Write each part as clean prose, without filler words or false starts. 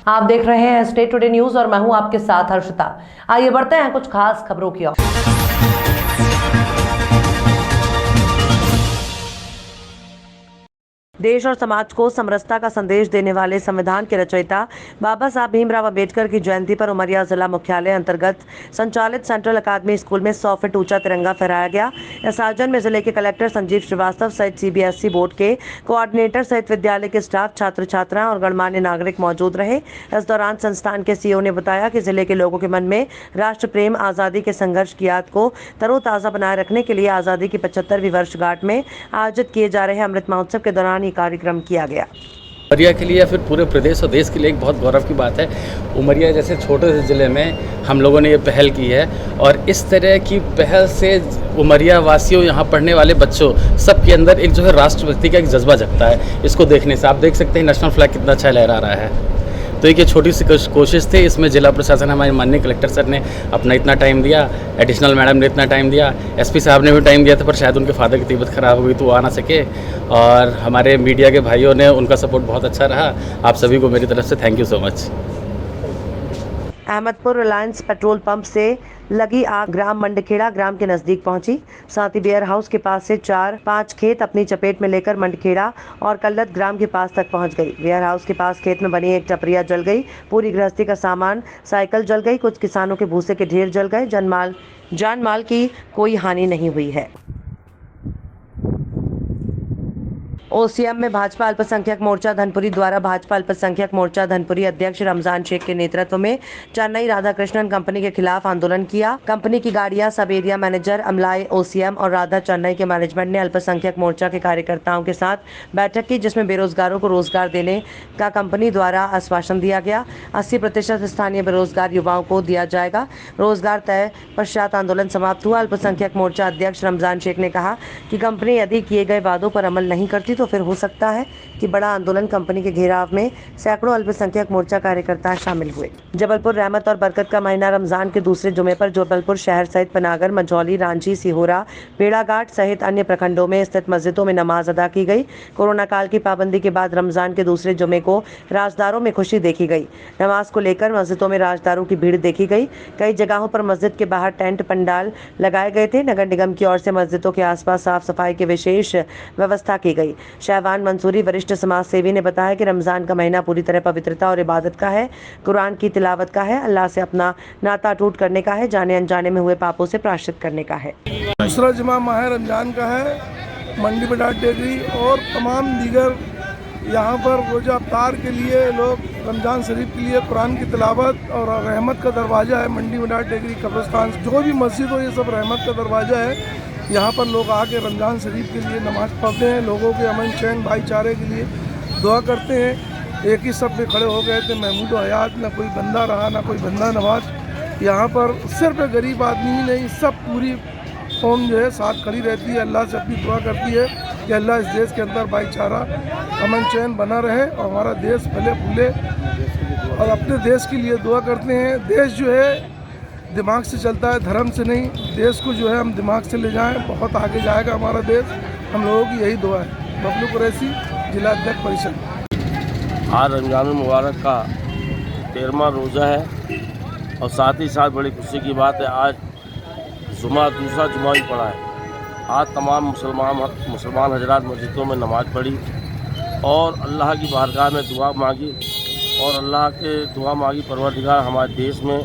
आप देख रहे हैं स्टेट टुडे न्यूज और मैं हूं आपके साथ हर्षिता। आइए बढ़ते हैं कुछ खास खबरों की ओर। देश और समाज को समरसता का संदेश देने वाले संविधान के रचयिता बाबा साहब भीमराव अंबेडकर की जयंती पर उमरिया जिला मुख्यालय अंतर्गत संचालित सेंट्रल अकादमी स्कूल में 100 फीट ऊंचा तिरंगा फहराया गया। इस आयोजन में जिले के कलेक्टर संजीव श्रीवास्तव सहित CBSE बोर्ड के कोऑर्डिनेटर सहित विद्यालय के स्टाफ, छात्र छात्राएं और गणमान्य नागरिक मौजूद रहे। इस दौरान संस्थान के CEO ने बताया कि जिले के लोगों के मन में राष्ट्र प्रेम, आजादी के संघर्ष की याद को तरोताजा बनाए रखने के लिए आजादी की 75वीं वर्षगांठ में आयोजित किए जा रहे अमृत महोत्सव के दौरान ये कार्यक्रम किया गया। उमरिया के लिए या फिर पूरे प्रदेश और देश के लिए एक बहुत गौरव की बात है। उमरिया जैसे छोटे से ज़िले में हम लोगों ने ये पहल की है और इस तरह की पहल से उमरिया वासियों, यहाँ पढ़ने वाले बच्चों, सबके अंदर एक जो है राष्ट्रभक्ति का एक जज्बा जगता है। इसको देखने से आप देख सकते हैं नेशनल फ्लैग कितना अच्छा लहरा रहा है। तो एक ये छोटी सी कोशिश थी, इसमें जिला प्रशासन, हमारे माननीय कलेक्टर सर ने अपना इतना टाइम दिया, एडिशनल मैडम ने इतना टाइम दिया, SP साहब ने भी टाइम दिया था, पर शायद उनके फादर की तबीयत ख़राब हो गई तो वो आ ना सके, और हमारे मीडिया के भाइयों ने, उनका सपोर्ट बहुत अच्छा रहा। आप सभी को मेरी तरफ से thank you so much. Ahmedpur Reliance petrol pump से लगी आग ग्राम मंडखेड़ा ग्राम के नजदीक पहुंची। साथ ही वेयर हाउस के पास से 4-5 खेत अपनी चपेट में लेकर मंडखेड़ा और कल्लत ग्राम के पास तक पहुंच गई। वेयर हाउस के पास खेत में बनी एक टपरिया जल गई। पूरी गृहस्थी का सामान, साइकिल जल गई। कुछ किसानों के भूसे के ढेर जल गए। जान माल की कोई हानि नहीं हुई है। OCM में भाजपा अल्पसंख्यक मोर्चा धनपुरी द्वारा भाजपा अल्पसंख्यक मोर्चा धनपुरी अध्यक्ष रमजान शेख के नेतृत्व में चेन्नई राधाकृष्णन कंपनी के खिलाफ आंदोलन किया। कंपनी की गाड़ियां, सब एरिया मैनेजर, अमलाए OCM और राधा चेन्नई के मैनेजमेंट ने अल्पसंख्यक मोर्चा के कार्यकर्ताओं के साथ बैठक की, जिसमें बेरोजगारों को रोजगार देने का कंपनी द्वारा आश्वासन दिया गया। 80% स्थानीय बेरोजगार युवाओं को दिया जाएगा। रोजगार तय पश्चात आंदोलन समाप्त हुआ। अल्पसंख्यक मोर्चा अध्यक्ष रमजान शेख ने कहा कि कंपनी यदि किए गए वादों पर अमल नहीं करती तो फिर हो सकता है कि बड़ा आंदोलन। कंपनी के घेराव में सैकड़ों अल्पसंख्यक मोर्चा कार्यकर्ता शामिल हुए। जबलपुर रहमत और बरकत का महीना रमजान के दूसरे जुमे पर जबलपुर शहर सहित पनागर, मझौली, रांची, सिहोरा, बेड़ाघाट सहित अन्य प्रखंडों में स्थित मस्जिदों में नमाज अदा की गई। कोरोना काल की पाबंदी के बाद रमजान के दूसरे जुमे को राजदारों में खुशी देखी गई। नमाज को लेकर मस्जिदों में राजदारों की भीड़ देखी गई। कई जगहों पर मस्जिद के बाहर टेंट पंडाल लगाए गए थे। नगर निगम की ओर से मस्जिदों के आसपास साफ सफाई की विशेष व्यवस्था की गई। शहवान मंसूरी वरिष्ठ समाज सेवी ने बताया कि रमजान का महीना पूरी तरह पवित्रता और इबादत का है, कुरान की तिलावत का है, अल्लाह से अपना नाता टूट करने का है, जाने अनजाने में हुए पापों से प्रायश्चित करने का है। दूसरा जुमा माह रमजान का है। मंडी बटाट डेयरी और तमाम दीगर यहाँ पर रोज़ा अफ्तार के लिए लोग रमज़ान शरीफ के लिए कुरान की तिलावत और रहमत का दरवाज़ा है। मंडी बटाट डेयरी, कब्रिस्तान, जो भी मस्जिद हो, ये सब रहमत का दरवाज़ा है। यहाँ पर लोग आके रमज़ान शरीफ के लिए नमाज़ पढ़ते हैं, लोगों के अमन चैन भाईचारे के लिए दुआ करते हैं। एक ही सब में खड़े हो गए थे महमूद हयात, ना कोई बंदा रहा ना कोई बंदा नवाज। यहाँ पर सिर्फ गरीब आदमी ही नहीं, सब पूरी कौम जो है साथ खड़ी रहती है, अल्लाह से अपनी दुआ करती है कि अल्लाह इस देश के अंदर भाईचारा, अमन चैन बना रहे और हमारा देश फले फूले। और अपने देश के लिए दुआ करते हैं। देश जो है दिमाग से चलता है, धर्म से नहीं। देश को जो है हम दिमाग से ले जाएं, बहुत आगे जाएगा हमारा देश। हम लोगों की यही दुआ है। बबलू कुरैशी, जिला अध्यक्ष परिषद। आज रमज़ान मुबारक का 13वां रोज़ा है और साथ ही साथ बड़ी खुशी की बात है, आज दूसरा जुमा भी पड़ा है। आज तमाम मुसलमान हजरात मस्जिदों में नमाज़ पढ़ी और अल्लाह की बारगाह में दुआ मांगी और अल्लाह के दुआ मांगी, परवरदिगार हमारे देश में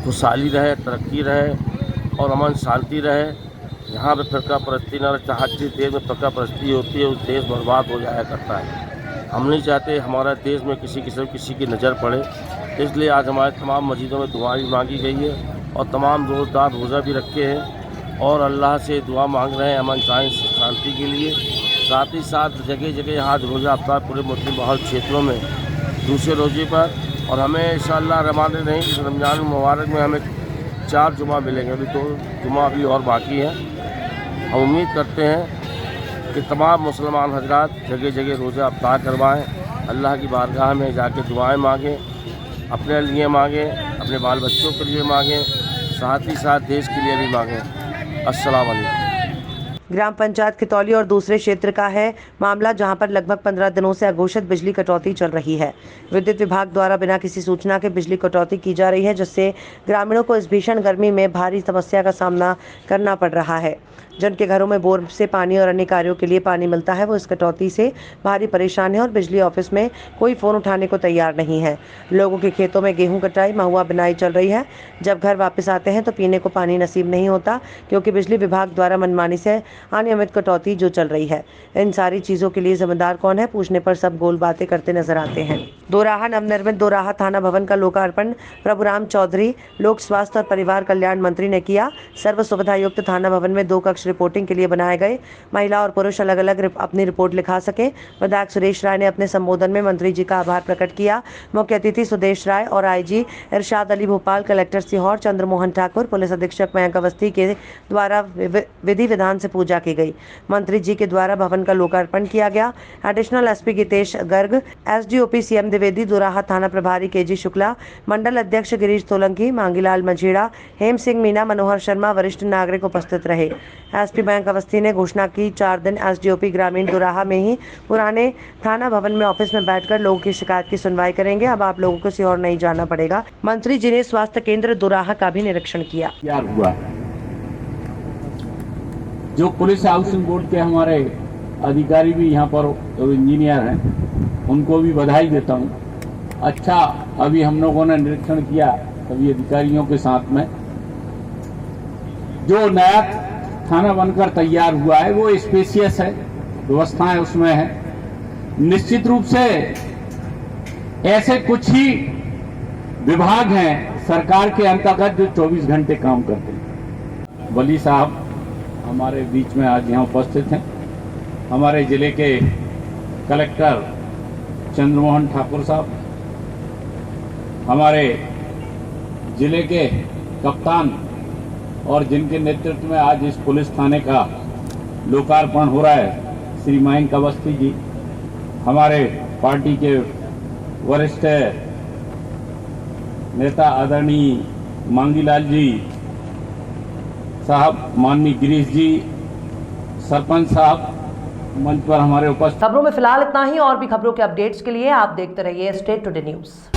खुशहाली रहे, तरक्की रहे और अमन शांति रहे। यहाँ पे फ़िरका परस्ती न रहे। हर चीज़ देश में फ़िरका परस्ती होती है, उस देश बर्बाद हो जाया करता है। हम नहीं चाहते हमारा देश में किसी किस्म किसी की नज़र पड़े, इसलिए आज हमारे तमाम मस्जिदों में दुआ भी मांगी गई है और तमाम रोज़दार रोज़ा भी रखे हैं और अल्लाह से दुआ मांग रहे हैं अमन शांति के लिए। साथ ही साथ जगह जगह आज रोज़ा अफ्तार पूरे मुस्लिम बहुल क्षेत्रों में दूसरे रोज़े पर। और हमें इंशाअल्लाह नहीं, इस रमज़ान मुबारक में हमें 4 जुमा मिलेंगे। अभी 2 जुमा अभी और बाकी है। हम उम्मीद करते हैं कि तमाम मुसलमान हजरात जगह जगह रोज़ा अफ्तार करवाएँ, अल्लाह की बारगाह में जाके दुआएं मांगें, अपने लिए मांगें, अपने बाल बच्चों के लिए मांगें, साथ ही साथ देश के लिए भी मांगें। अस्सलाम वालेकुम। ग्राम पंचायत खितौली और दूसरे क्षेत्र का है मामला, जहां पर लगभग 15 दिनों से अघोषित बिजली कटौती चल रही है। विद्युत विभाग द्वारा बिना किसी सूचना के बिजली कटौती की जा रही है, जिससे ग्रामीणों को इस भीषण गर्मी में भारी समस्या का सामना करना पड़ रहा है। जिनके घरों में बोर से पानी और अन्य कार्यों के लिए पानी मिलता है, वो इस कटौती से भारी परेशान है और बिजली ऑफिस में कोई फ़ोन उठाने को तैयार नहीं है। लोगों के खेतों में गेहूं कटाई, महुआ बिनाई चल रही है। जब घर वापस आते हैं तो पीने को पानी नसीब नहीं होता, क्योंकि बिजली विभाग द्वारा मनमानी से अनियमित कटौती जो चल रही है। इन सारी चीज़ों के लिए जिम्मेदार कौन है, पूछने पर सब गोल बातें करते नजर आते हैं। दोराहा नवनिर्मित दोराहा थाना भवन का लोकार्पण प्रभुराम चौधरी लोक स्वास्थ्य और परिवार कल्याण मंत्री ने किया। सर्व सुविधा युक्त थाना भवन में 2 कक्ष रिपोर्टिंग के लिए बनाए गए। महिला और पुरुष अलग अलग अपनी रिपोर्ट लिखा सके। विधायक सुरेश राय ने अपने संबोधन में मंत्री जी का आभार प्रकट किया। मुख्य अतिथि सुदेश राय और आईजी इरशाद अली भोपाल, कलेक्टर सीहोर चंद्रमोहन ठाकुर, पुलिस अधीक्षक मयंक अवस्थी के द्वारा विधि विधान से पूजा की गई। मंत्री जी के द्वारा भवन का लोकार्पण किया गया। Additional SP Gitesh Garg, SDOP CM Dwivedi, Doraha थाना प्रभारी केजी शुक्ला, मंडल अध्यक्ष गिरीश सोलंकी, मांगीलाल मझेड़ा, हेम सिंह मीना, मनोहर शर्मा वरिष्ठ नागरिक उपस्थित रहे। एसपी मयंक अवस्थी ने घोषणा की 4 दिन एसडीओपी ग्रामीण दोराहा में ही पुराने थाना भवन में ऑफिस में बैठकर लोगों की शिकायत की सुनवाई करेंगे। अब आप लोगों को सीहोर नहीं जाना पड़ेगा। मंत्री जी ने स्वास्थ्य केंद्र दोराहा का भी निरीक्षण किया। हुआ जो पुलिस हाउसिंग बोर्ड के हमारे अधिकारी भी यहाँ पर इंजीनियर हैं, उनको भी बधाई देता हूँ। अच्छा, अभी हम लोगों ने निरीक्षण किया सभी अधिकारियों के साथ में, जो नया थाना बनकर तैयार हुआ है वो स्पेशियस है, व्यवस्थाएं उसमें है। निश्चित रूप से ऐसे कुछ ही विभाग हैं सरकार के अंतर्गत जो 24 घंटे काम करते हैं। वली साहब हमारे बीच में आज यहाँ उपस्थित हैं। हमारे जिले के कलेक्टर चंद्रमोहन ठाकुर साहब, हमारे जिले के कप्तान और जिनके नेतृत्व में आज इस पुलिस थाने का लोकार्पण हो रहा है, श्री मयंक अवस्थी जी, हमारे पार्टी के वरिष्ठ नेता आदरणीय मांगीलाल जी साहब, माननीय गिरीश जी, सरपंच साहब मंच पर हमारे उपस्थित। खबरों में फिलहाल इतना ही। और भी खबरों के अपडेट्स के लिए आप देखते रहिए स्टेट टुडे न्यूज़।